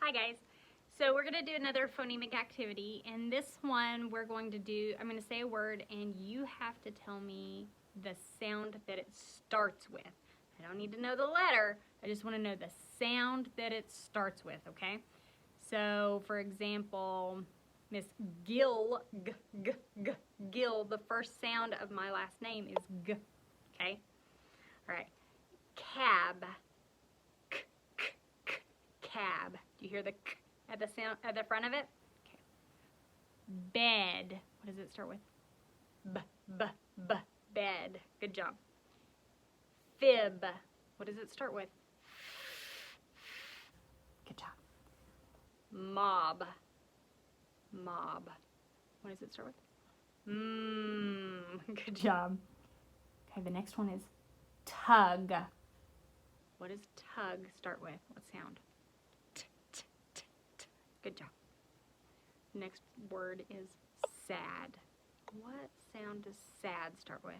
Hi guys. So we're going to do another phonemic activity, and this one we're going to do, I'm going to say a word and you have to tell me the sound that it starts with. I don't need to know the letter, I just want to know the sound that it starts with, okay? So for example, Miss Gill, Gill, the first sound of my last name is G, okay? Alright, cab, cab. Do you hear the k at the sound at the front of it? Okay. Bed. What does it start with? Bed. Good job. Fib. What does it start with? Good job. Mob. Mob. What does it start with? Good job. Okay, the next one is tug. What does tug start with? What sound? Good job. Next word is sad. What sound does sad start with?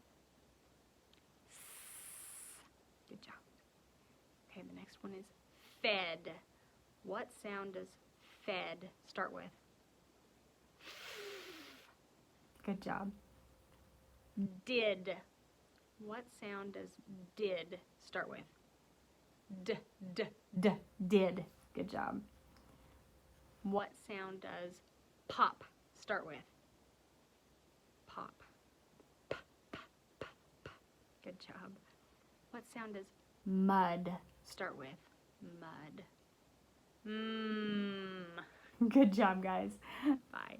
Good job. Okay, the next one is fed. What sound does fed start with? Good job. Did. What sound does did start with? Did. Good job. What sound does pop start with? Pop. Good job. What sound does mud start with? Mud. Good job, guys. Bye.